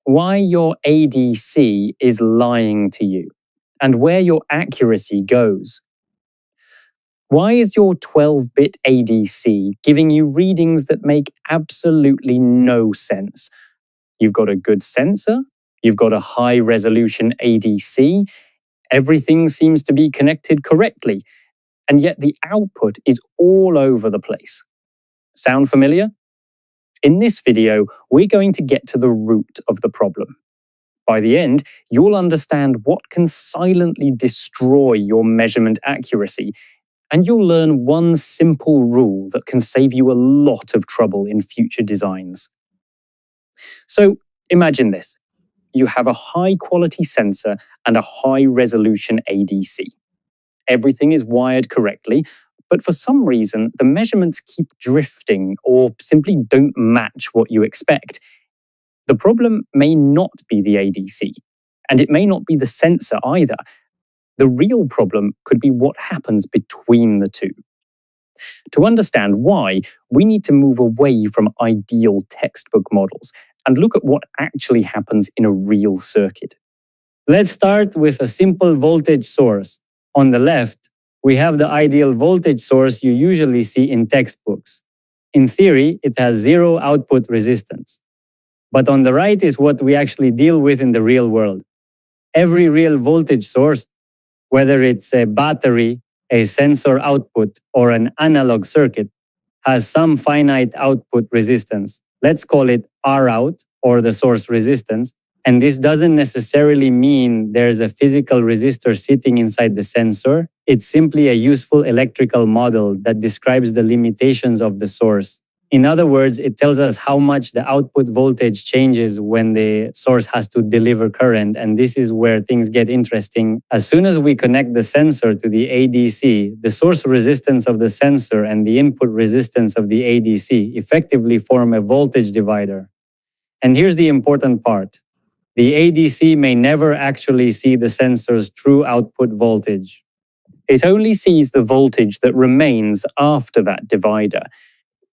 why your ADC is lying to you, and where your accuracy goes. Why is your 12-bit ADC giving you readings that make absolutely no sense? You've got a good sensor, you've got a high-resolution ADC, everything seems to be connected correctly, and yet the output is all over the place. Sound familiar? In this video, we're going to get to the root of the problem. By the end, you'll understand what can silently destroy your measurement accuracy, and you'll learn one simple rule that can save you a lot of trouble in future designs. So, imagine this. You have a high-quality sensor and a high-resolution ADC. Everything is wired correctly, but for some reason, the measurements keep drifting or simply don't match what you expect. The problem may not be the ADC, and it may not be the sensor either. The real problem could be what happens between the two. To understand why, we need to move away from ideal textbook models and look at what actually happens in a real circuit. Let's start with a simple voltage source. On the left, we have the ideal voltage source you usually see in textbooks. In theory, it has zero output resistance. But on the right is what we actually deal with in the real world. Every real voltage source, whether it's a battery, a sensor output, or an analog circuit, has some finite output resistance. Let's call it Rout, or the source resistance. And this doesn't necessarily mean there's a physical resistor sitting inside the sensor. It's simply a useful electrical model that describes the limitations of the source. In other words, it tells us how much the output voltage changes when the source has to deliver current, and this is where things get interesting. As soon as we connect the sensor to the ADC, the source resistance of the sensor and the input resistance of the ADC effectively form a voltage divider. And here's the important part. The ADC may never actually see the sensor's true output voltage. It only sees the voltage that remains after that divider.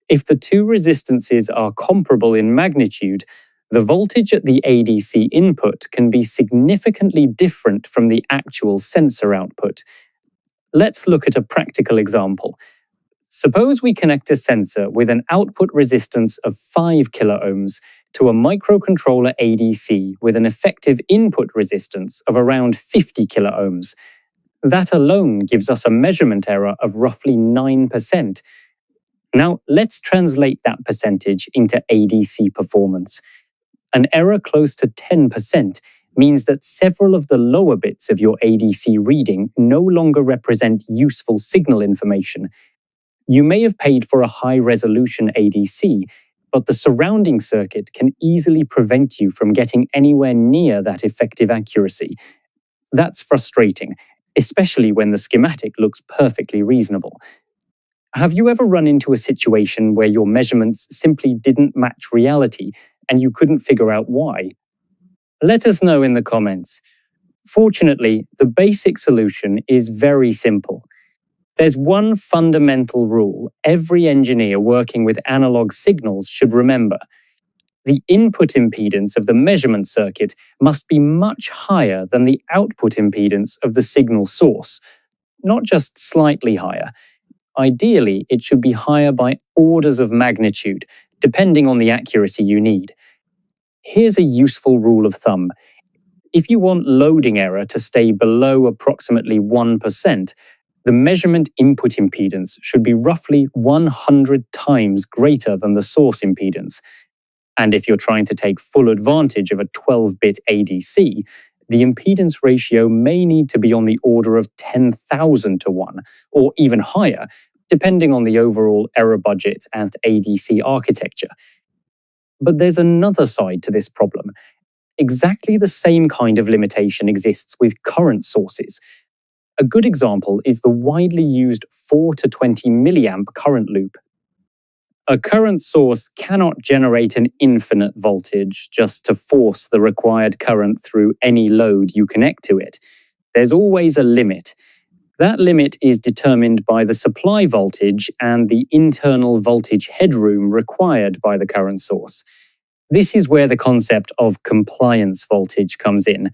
If the two resistances are comparable in magnitude, the voltage at the ADC input can be significantly different from the actual sensor output. Let's look at a practical example. Suppose we connect a sensor with an output resistance of 5 kiloohms to a microcontroller ADC with an effective input resistance of around 50 kiloohms. That alone gives us a measurement error of roughly 9%. Now, let's translate that percentage into ADC performance. An error close to 10% means that several of the lower bits of your ADC reading no longer represent useful signal information. You may have paid for a high-resolution ADC, but the surrounding circuit can easily prevent you from getting anywhere near that effective accuracy. That's frustrating, especially when the schematic looks perfectly reasonable. Have you ever run into a situation where your measurements simply didn't match reality and you couldn't figure out why? Let us know in the comments. Fortunately, the basic solution is very simple. There's one fundamental rule every engineer working with analog signals should remember. The input impedance of the measurement circuit must be much higher than the output impedance of the signal source, not just slightly higher. Ideally, it should be higher by orders of magnitude, depending on the accuracy you need. Here's a useful rule of thumb. If you want loading error to stay below approximately 1%, the measurement input impedance should be roughly 100 times greater than the source impedance. And if you're trying to take full advantage of a 12-bit ADC, the impedance ratio may need to be on the order of 10,000 to 1, or even higher, depending on the overall error budget and ADC architecture. But there's another side to this problem. Exactly the same kind of limitation exists with current sources. A good example is the widely used 4 to 20 milliamp current loop. A current source cannot generate an infinite voltage just to force the required current through any load you connect to it. There's always a limit. That limit is determined by the supply voltage and the internal voltage headroom required by the current source. This is where the concept of compliance voltage comes in.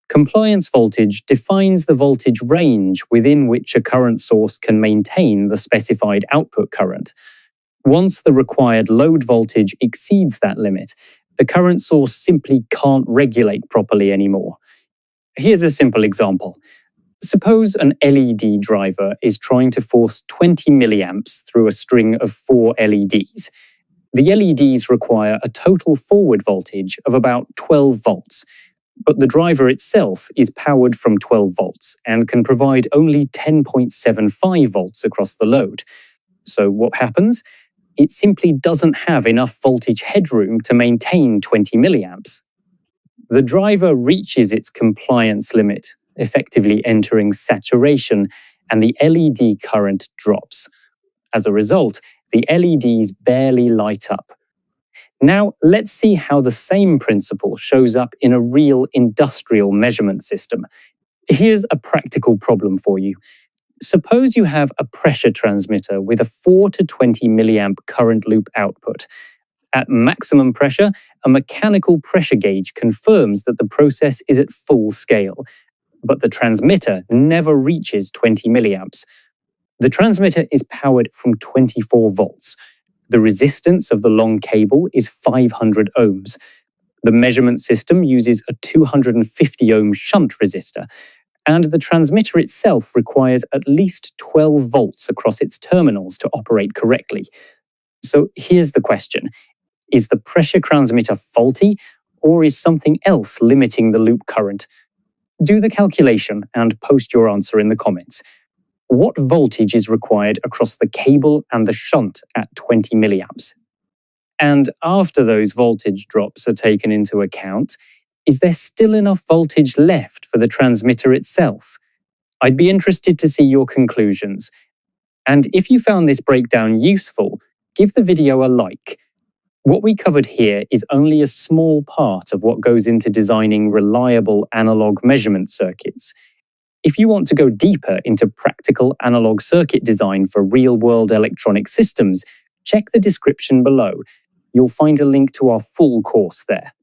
Compliance voltage defines the voltage range within which a current source can maintain the specified output current. Once the required load voltage exceeds that limit, the current source simply can't regulate properly anymore. Here's a simple example. Suppose an LED driver is trying to force 20 milliamps through a string of 4 LEDs. The LEDs require a total forward voltage of about 12 volts, but the driver itself is powered from 12 volts and can provide only 10.75 volts across the load. So what happens? It simply doesn't have enough voltage headroom to maintain 20 milliamps. The driver reaches its compliance limit, effectively entering saturation, and the LED current drops. As a result, the LEDs barely light up. Now, let's see how the same principle shows up in a real industrial measurement system. Here's a practical problem for you. Suppose you have a pressure transmitter with a 4 to 20 milliamp current loop output. At maximum pressure, a mechanical pressure gauge confirms that the process is at full scale, but the transmitter never reaches 20 milliamps. The transmitter is powered from 24 volts. The resistance of the long cable is 500 ohms. The measurement system uses a 250 ohm shunt resistor, and the transmitter itself requires at least 12 volts across its terminals to operate correctly. So here's the question. Is the pressure transmitter faulty, or is something else limiting the loop current? Do the calculation and post your answer in the comments. What voltage is required across the cable and the shunt at 20 milliamps? And after those voltage drops are taken into account, is there still enough voltage left for the transmitter itself? I'd be interested to see your conclusions. And if you found this breakdown useful, give the video a like. What we covered here is only a small part of what goes into designing reliable analog measurement circuits. If you want to go deeper into practical analog circuit design for real-world electronic systems, check the description below. You'll find a link to our full course there.